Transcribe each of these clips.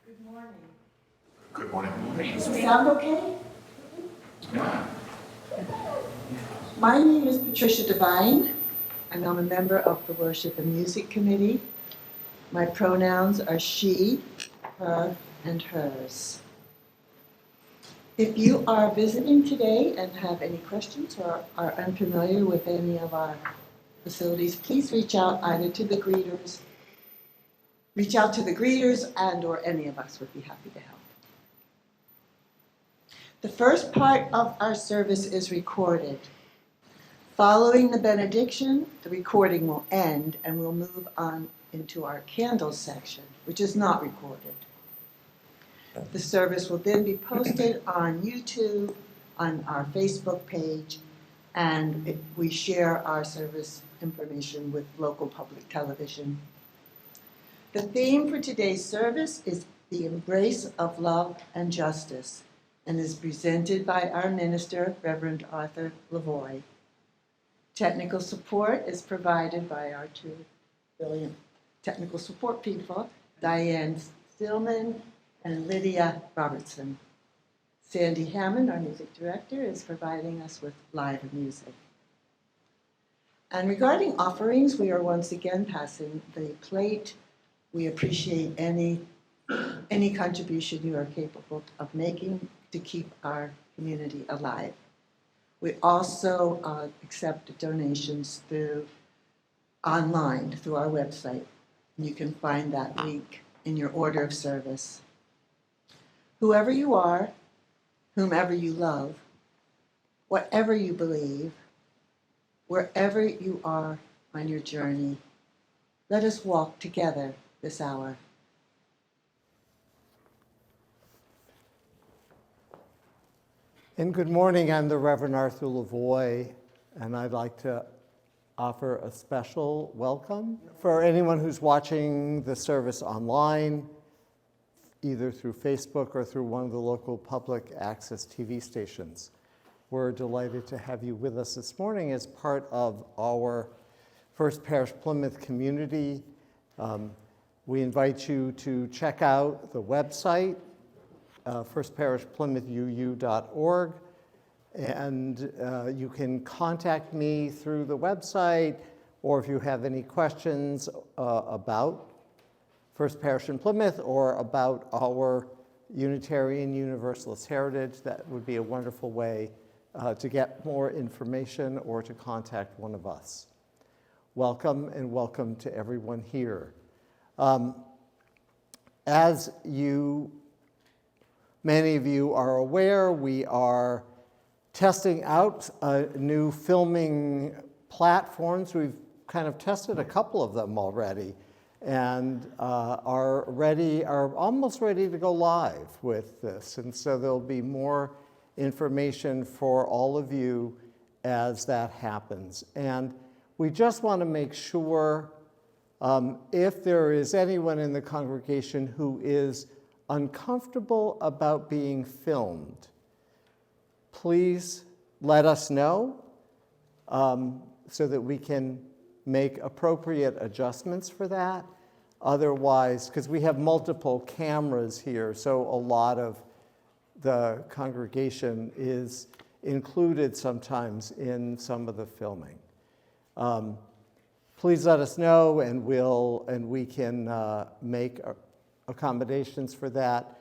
Good morning. Good morning. Does it sound okay? Yeah. My name is Patricia Devine, and I'm a member of the Worship and Music Committee. My pronouns are she, her, and hers. If you are visiting today and have any questions or are unfamiliar with any of our facilities, please reach out either to the greeters, and or any of us would be happy to help. The first part of our service is recorded. Following the benediction, the recording will end and we'll move on into our candles section, which is not recorded. The service will then be posted on YouTube, on our Facebook page, and we share our service information with local public television. The theme for today's service is the embrace of love and justice, and is presented by our minister, Reverend Arthur Lavoie. Technical support is provided by our two brilliant technical support people, Diane Stillman and Lydia Robertson. Sandy Hammond, our music director, is providing us with live music. And regarding offerings, we are once again passing the plate. We appreciate any contribution you are capable of making to keep our community alive. We also accept donations online through our website. You can find that link in your order of service. Whoever you are, whomever you love, whatever you believe, wherever you are on your journey, let us walk together this hour. And good morning, I'm the Reverend Arthur Lavoie, and I'd like to offer a special welcome for anyone who's watching the service online, either through Facebook or through one of the local public access TV stations. We're delighted to have you with us this morning as part of our First Parish Plymouth community. We invite you to check out the website, firstparishplymouthu.org, and you can contact me through the website, or if you have any questions about First Parish in Plymouth or about our Unitarian Universalist heritage, that would be a wonderful way to get more information or to contact one of us. Welcome, and welcome to everyone here. As many of you are aware, we are testing out new filming platforms. We've kind of tested a couple of them already, and are almost ready to go live with this. And so there'll be more information for all of you as that happens. And we just want to make sure if there is anyone in the congregation who is uncomfortable about being filmed, please let us know so that we can make appropriate adjustments for that. Otherwise, because we have multiple cameras here, so a lot of the congregation is included sometimes in some of the filming. Please let us know, and we can make accommodations for that.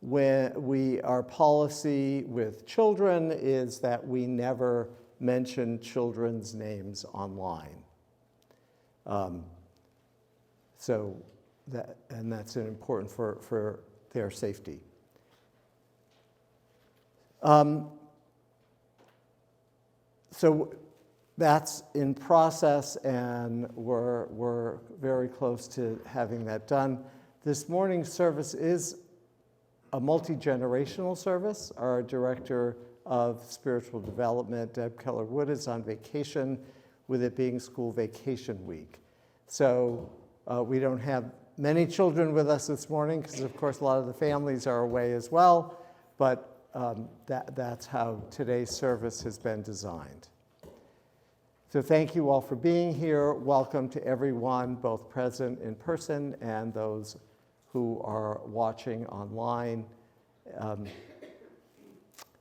Our policy with children is that we never mention children's names online. That's important for their safety. So that's in process, and we're very close to having that done. This morning's service is a multi-generational service. Our Director of Spiritual Development, Deb Keller-Wood, is on vacation, with it being school vacation week. So we don't have many children with us this morning, because of course a lot of the families are away as well, but that's how today's service has been designed. So thank you all for being here. Welcome to everyone, both present in person and those who are watching online.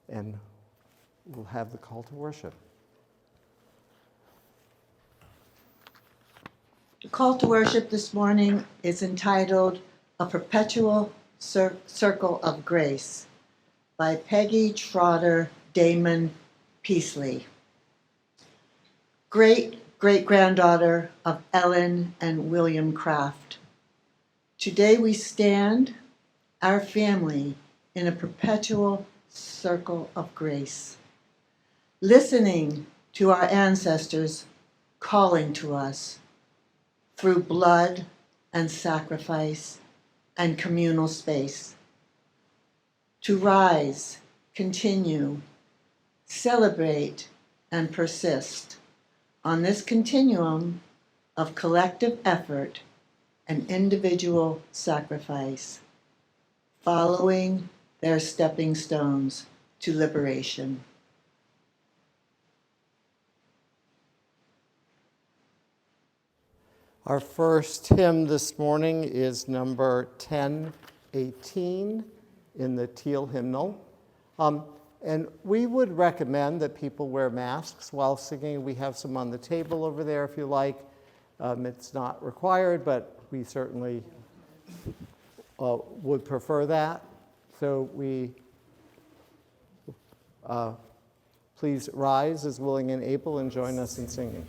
And we'll have the call to worship. The call to worship this morning is entitled A Perpetual Circle of Grace by Peggy Trotter Damon Peasley, great-great-granddaughter of Ellen and William Craft. Today we stand, our family, in a perpetual circle of grace, listening to our ancestors calling to us through blood and sacrifice and communal space, to rise, continue, celebrate, and persist on this continuum of collective effort and individual sacrifice, following their stepping stones to liberation. Our first hymn this morning is number 1018 in the Teal hymnal. And we would recommend that people wear masks while singing. We have some on the table over there if you like. It's not required, but we certainly would prefer that. So please rise as willing and able and join us in singing.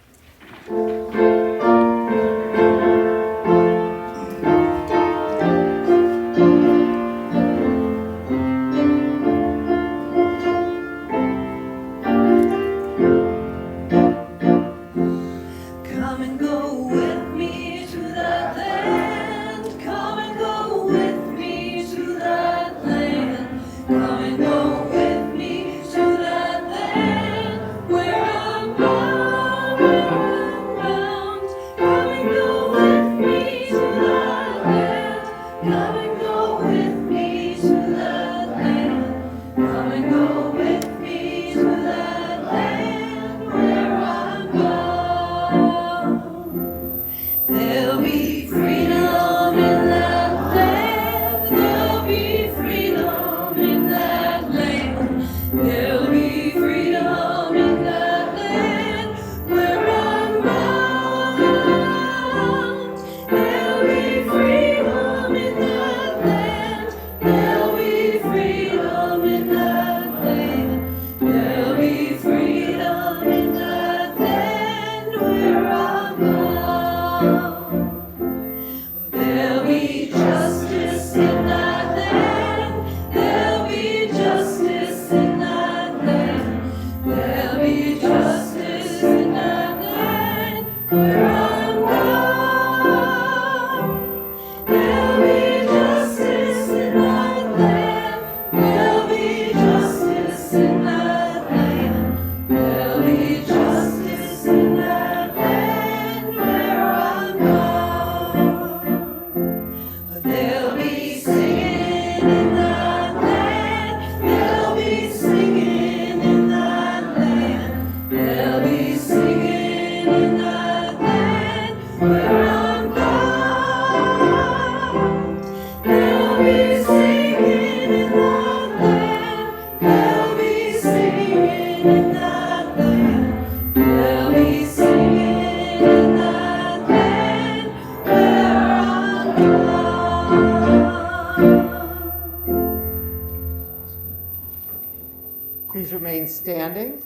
Please remain standing.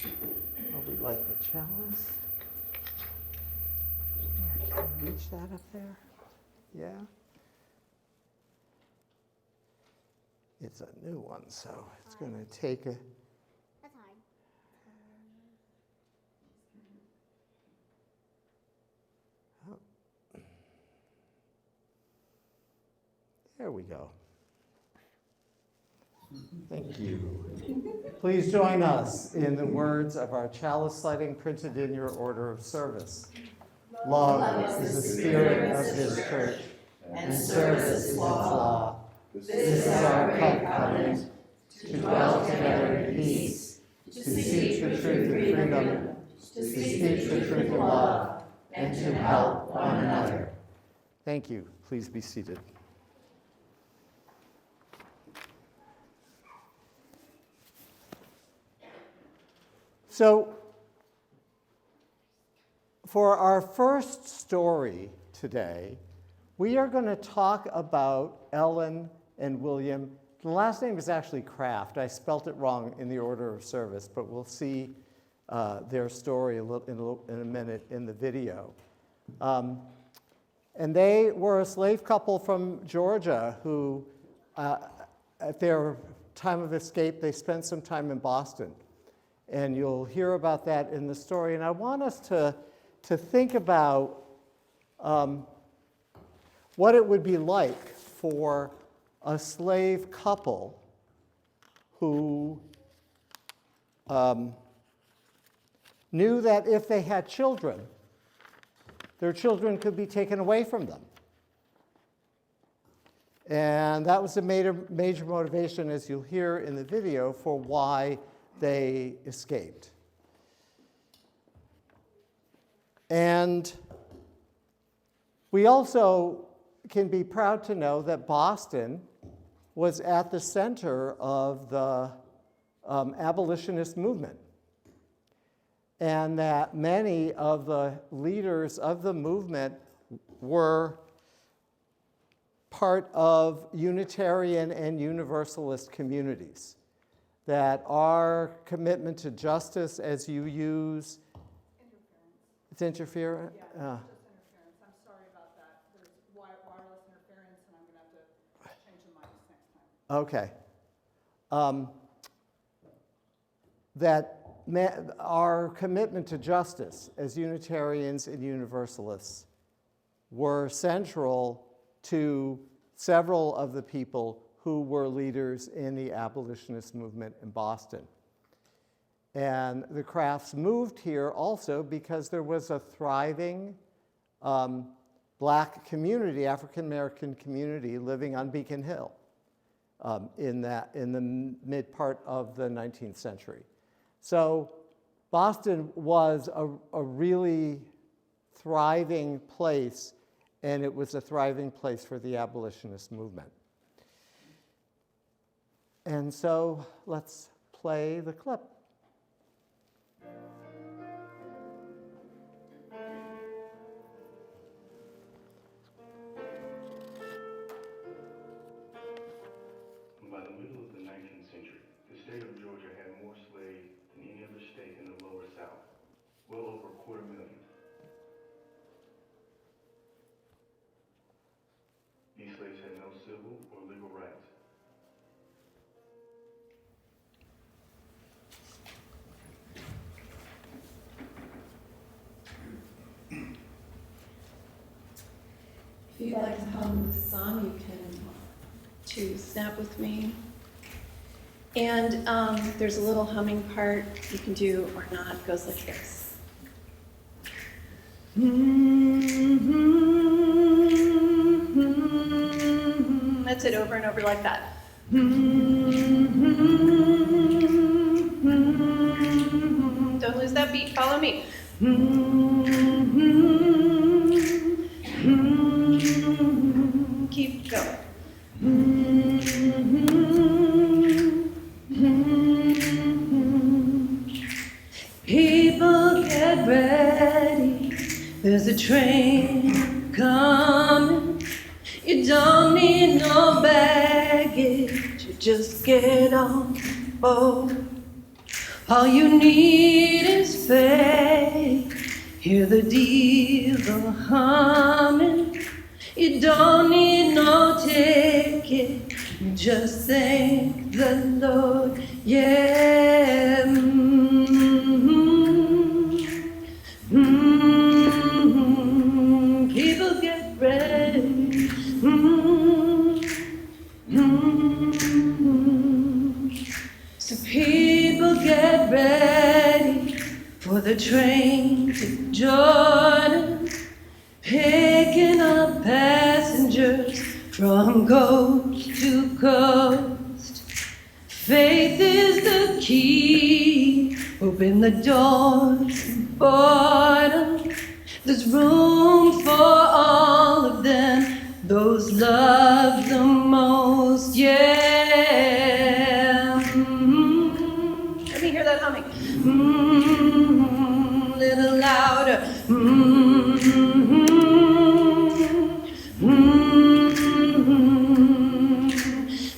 Oh, we like the chalice. Can you reach that up there? Yeah. It's a new one, so it's going to take a... That's hard. Oh. There we go. Thank you. Please join us in the words of our chalice lighting printed in your order of service. Love is the spirit of this church, and service is its law. This is our covenant, to dwell together in peace, to seek the truth in freedom, to speak the truth in love, and to help one another. Thank you. Please be seated. So, for our first story today, we are going to talk about Ellen and William. The last name is actually Kraft. I spelt it wrong in the order of service, but we'll see their story in a minute in the video. And they were a slave couple from Georgia who, at their time of escape, they spent some time in Boston. And you'll hear about that in the story. And I want us to think about what it would be like for a slave couple who knew that if they had children, their children could be taken away from them. And that was a major motivation, as you'll hear in the video, for why they escaped. And we also can be proud to know that Boston was at the center of the abolitionist movement, and that many of the leaders of the movement were part of Unitarian and Universalist communities. That our commitment to justice, as you use, it's interference? Yeah, it's just interference. I'm sorry about that. There's wireless interference, and I'm going to have to change the mics next time. Okay. That our commitment to justice as Unitarians and Universalists were central to several of the people who were leaders in the abolitionist movement in Boston. And the Crafts moved here also because there was a thriving black community, African-American community, living on Beacon Hill in the mid part of the 19th century. So Boston was a really thriving place, and it was a thriving place for the abolitionist movement. And so let's play the clip. By the middle of the 19th century, the state of Georgia had more slaves than any other state in the lower South, well over 250,000. These slaves had no civil or legal rights. If you'd like to hum this song, you can choose Snap With Me. And there's a little humming part you can do or not. It goes like this. That's it, over and over like that. Don't lose that beat, follow me. Keep going. People get ready, there's a train coming. You don't need no baggage, you just get on board. All you need is faith, hear the diesel humming. You don't need no ticket, you just thank the Lord, yeah. People get ready. So people get ready for the train to Jordan, picking up passengers from coast to coast. Faith is the key, open the doors and boredom. There's room for all of more than those loved the most, yeah. Let me hear that humming. Little louder.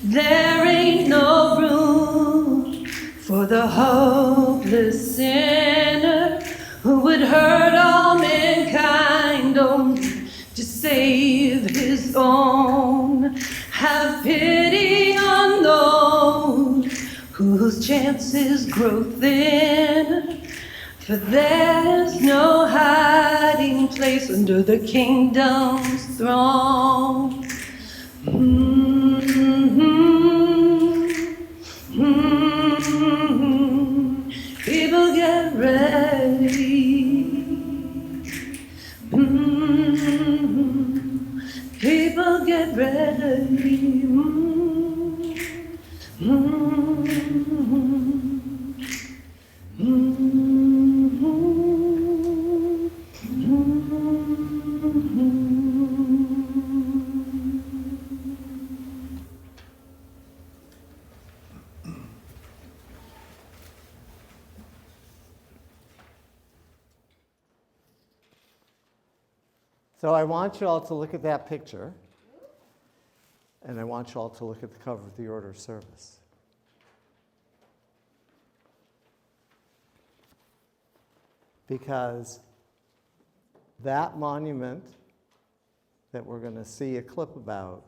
There ain't no room for the hopeless sinner who would hurt all mankind only to save his own. Have pity on those whose chances grow thin, for there's no hiding place under the kingdom's throne. People get ready. People get ready. So I want you all to look at that picture, and I want you all to look at the cover of the Order of Service. Because that monument that we're going to see a clip about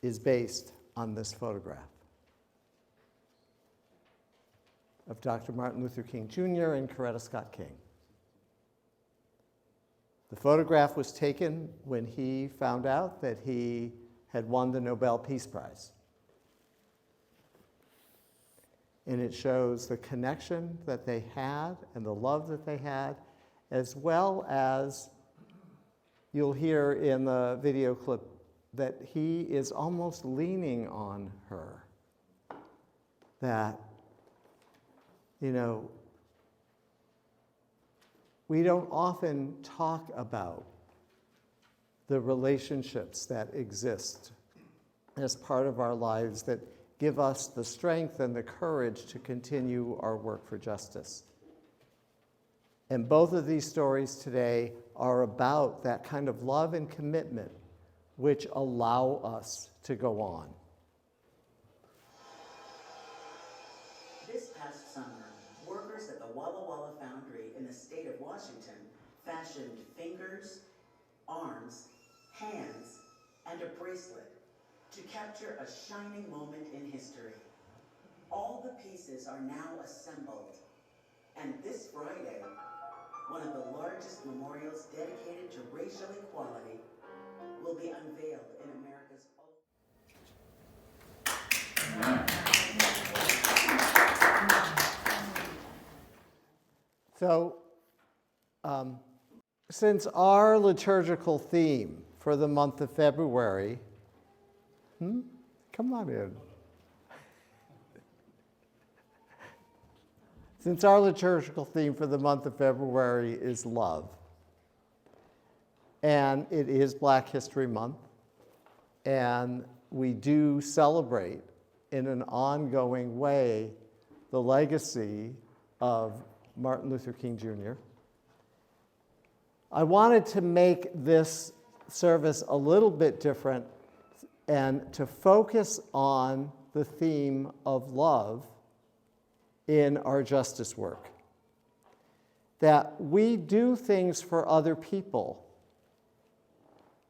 is based on this photograph of Dr. Martin Luther King Jr. and Coretta Scott King. The photograph was taken when he found out that he had won the Nobel Peace Prize. And it shows the connection that they had and the love that they had, as well as you'll hear in the video clip that he is almost leaning on her. That, you know, we don't often talk about the relationships that exist as part of our lives that give us the strength and the courage to continue our work for justice. And both of these stories today are about that kind of love and commitment which allow us to go on. This past summer, workers at the Walla Walla Foundry in the state of Washington fashioned fingers, arms, hands, and a bracelet to capture a shining moment in history. All the pieces are now assembled, and this Friday, one of the largest memorials dedicated to racial equality will be unveiled in America's So, since our liturgical theme for the month of February, come on in. Since our liturgical theme for the month of February is love, and it is Black History Month, and we do celebrate in an ongoing way the legacy of Martin Luther King Jr., I wanted to make this service a little bit different and to focus on the theme of love in our justice work. That we do things for other people,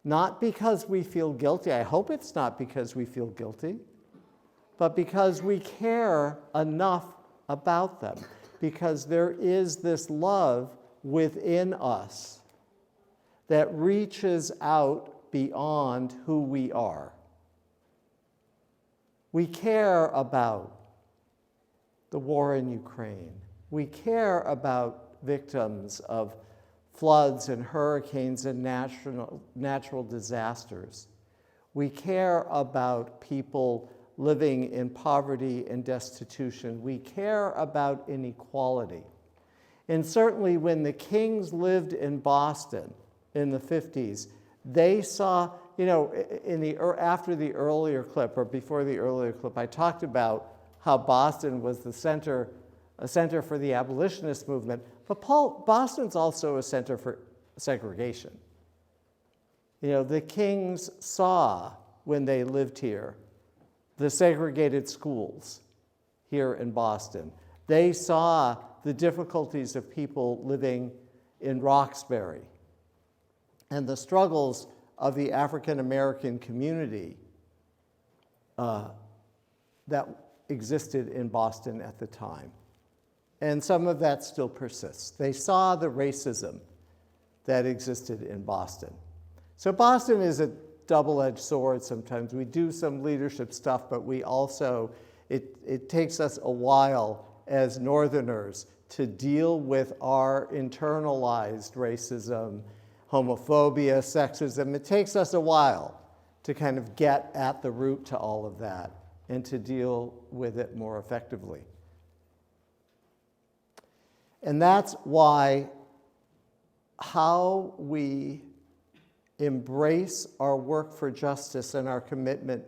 not because we feel guilty. I hope it's not because we feel guilty, but because we care enough about them, because there is this love within us that reaches out beyond who we are. We care about the war in Ukraine. We care about victims of floods and hurricanes and natural disasters. We care about people living in poverty and destitution. We care about inequality. And certainly when the Kings lived in Boston in the 50s, They saw, you know, after the earlier clip, or before the earlier clip, I talked about how Boston was a center for the abolitionist movement, but Boston's also a center for segregation. You know, the Kings saw, when they lived here, the segregated schools here in Boston. They saw the difficulties of people living in Roxbury and the struggles of the African American community that existed in Boston at the time. And some of that still persists. They saw the racism that existed in Boston. So Boston is a double-edged sword sometimes. We do some leadership stuff, but we also, it takes us a while as Northerners to deal with our internalized racism, homophobia, sexism. It takes us a while to kind of get at the root to all of that and to deal with it more effectively. And that's why how we embrace our work for justice and our commitment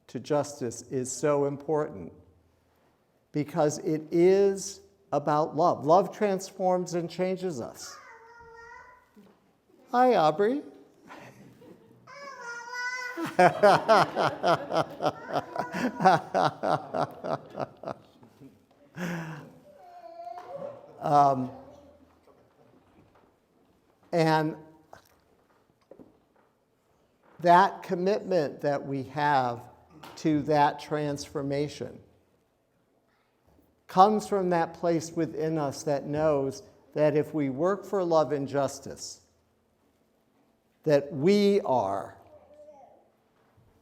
to justice is so important, because it is about love. Love transforms and changes us. Hi, Aubrey. And that commitment that we have to that transformation comes from that place within us that knows that if we work for love and justice, that we are,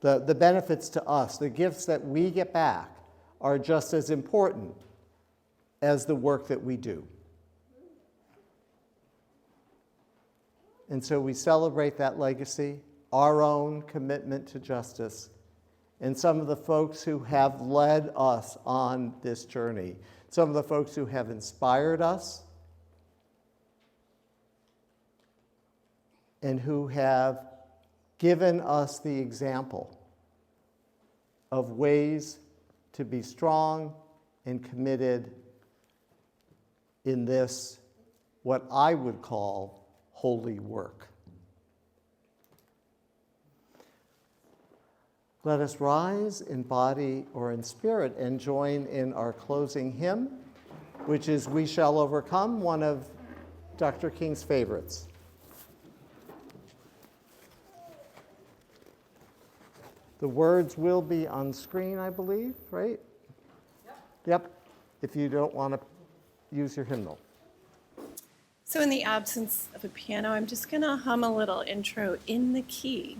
the benefits to us, the gifts that we get back are just as important as the work that we do. And so we celebrate that legacy, our own commitment to justice, and some of the folks who have led us on this journey, some of the folks who have inspired us, and who have given us the example of ways to be strong and committed in this, what I would call, holy work. Let us rise in body or in spirit and join in our closing hymn, which is "We Shall Overcome," one of Dr. King's favorites. The words will be on screen, I believe, right? Yep. If you don't want to use your hymnal. So in the absence of a piano, I'm just going to hum a little intro in the key.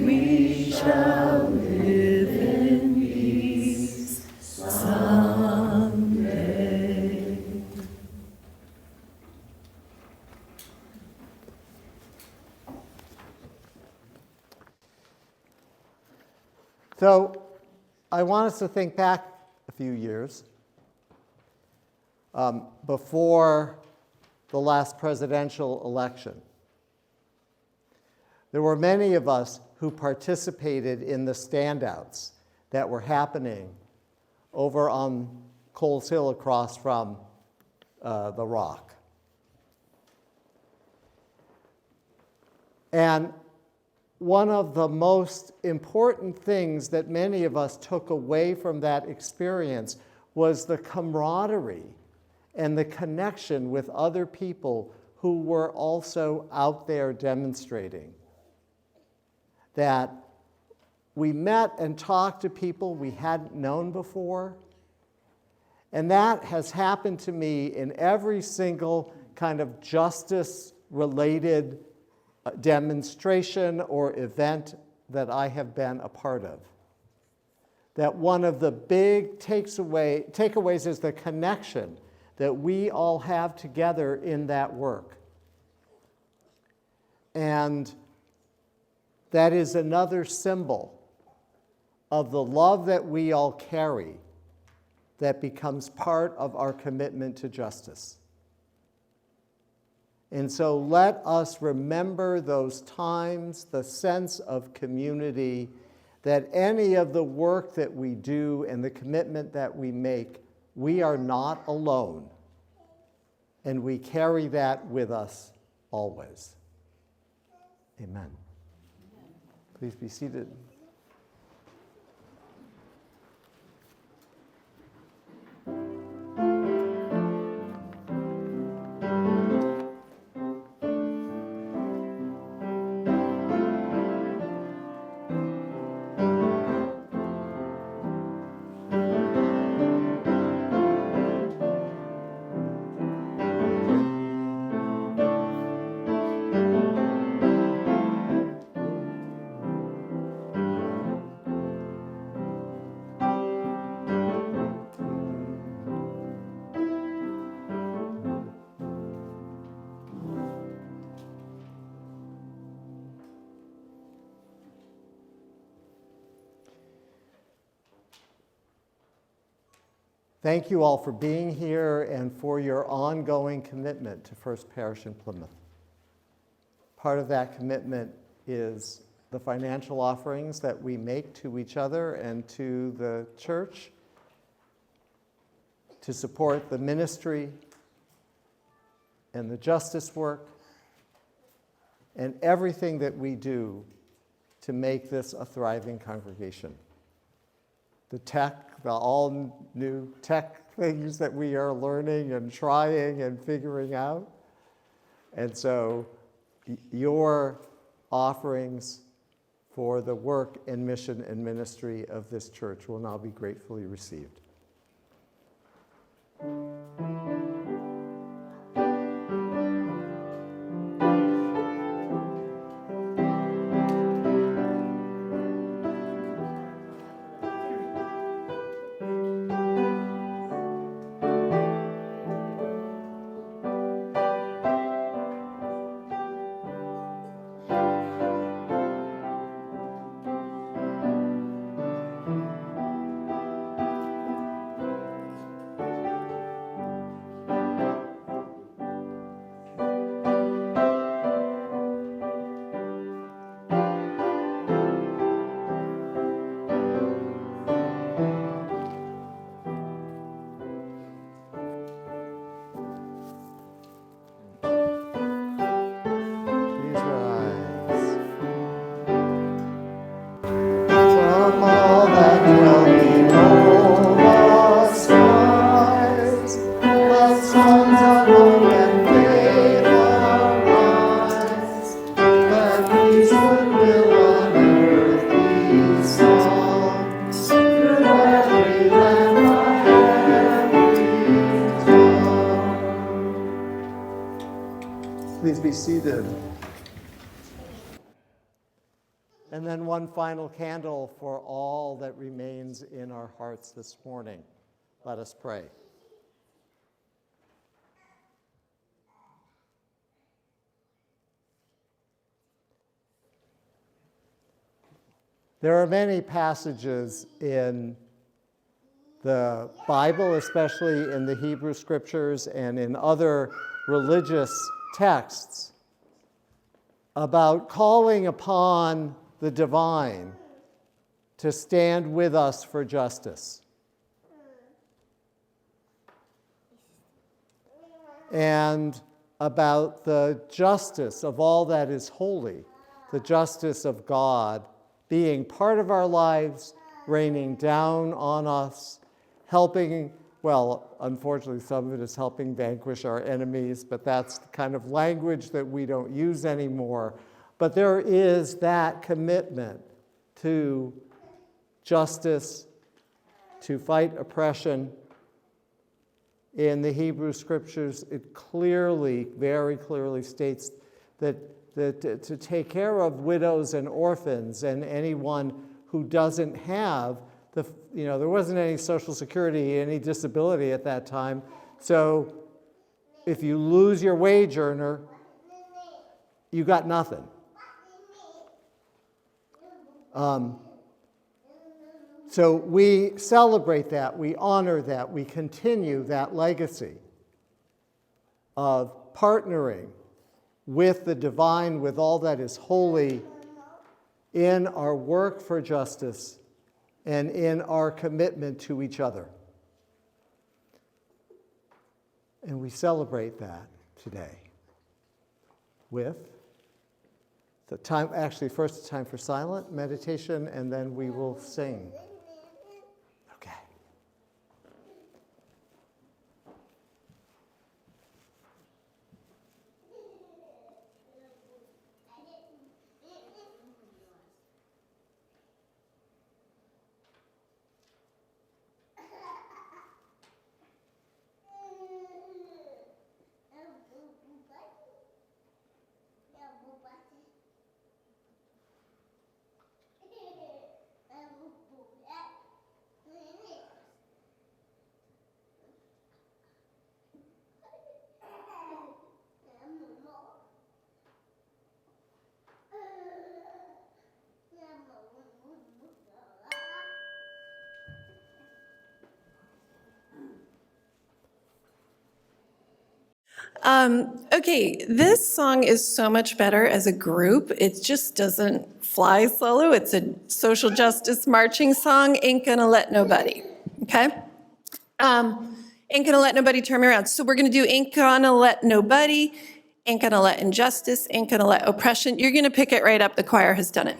we shall live in peace someday. So I want us to think back a few years before the last presidential election. There were many of us who participated in the standouts that were happening over on Coles Hill across from the Rock. And one of the most important things that many of us took away from that experience was the camaraderie and the connection with other people who were also out there demonstrating. That we met and talked to people we hadn't known before. And that has happened to me in every single kind of justice-related demonstration or event that I have been a part of. That one of the big takeaways is the connection that we all have together in that work. And that is another symbol of the love that we all carry that becomes part of our commitment to justice. And so let us remember those times, the sense of community, that any of the work that we do and the commitment that we make, we are not alone. And we carry that with us always. Amen. Please be seated. Thank you all for being here and for your ongoing commitment to First Parish in Plymouth. Part of that commitment is the financial offerings that we make to each other and to the church to support the ministry and the justice work and everything that we do to make this a thriving congregation. The tech, the all new tech things that we are learning and trying and figuring out. And so your offerings for the work and mission and ministry of this church will now be gratefully received. and then one final candle for all that remains in our hearts this morning. Let us pray. There are many passages in the Bible, especially in the Hebrew Scriptures and in other religious texts, about calling upon the divine to stand with us for justice. And about the justice of all that is holy, the justice of God being part of our lives, raining down on us, helping, well, unfortunately, some of it is helping vanquish our enemies, but that's the kind of language that we don't use anymore. But there is that commitment to justice, to fight oppression. In the Hebrew Scriptures, it clearly, very clearly states that to take care of widows and orphans and anyone who doesn't have there wasn't any Social Security, any disability at that time. So if you lose your wage earner, you got nothing. So we celebrate that, we honor that, we continue that legacy of partnering with the divine, with all that is holy in our work for justice and in our commitment to each other. And we celebrate that today with the time, actually first time for silent meditation, and then we will sing. Okay. Okay, this song is so much better as a group. It just doesn't fly solo. It's a social justice marching song, Ain't Gonna Let Nobody, okay? Ain't Gonna Let Nobody Turn Me Around. So we're gonna do Ain't Gonna Let Nobody, Ain't Gonna Let Injustice, Ain't Gonna Let Oppression. You're gonna pick it right up, the choir has done it.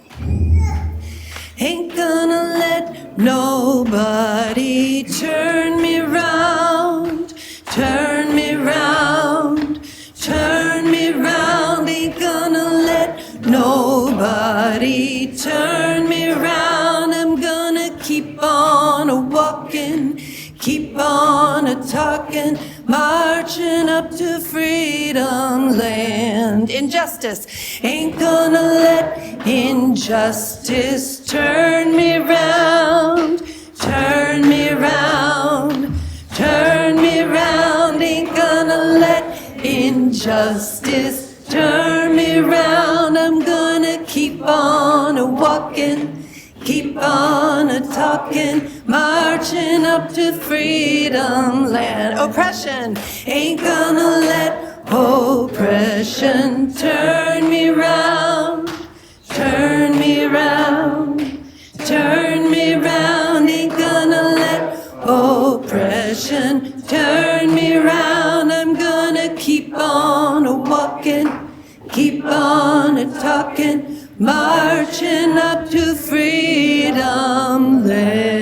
Ain't gonna let nobody turn me round, turn me round, turn me round. Ain't gonna let nobody turn me round. I'm gonna keep on a-walking, keep on a-talking, marching up to freedom land. Injustice, ain't gonna let injustice turn me round, turn me round, turn me round. Ain't gonna let injustice turn me round. I'm gonna keep on a-walking, keep on a-talking, marching up to freedom land. Oppression, ain't gonna let oppression turn me round, turn me round, turn me round. Ain't gonna let oppression turn me round. I'm gonna keep on a-walking, keep on a-talking, marching up to freedom land.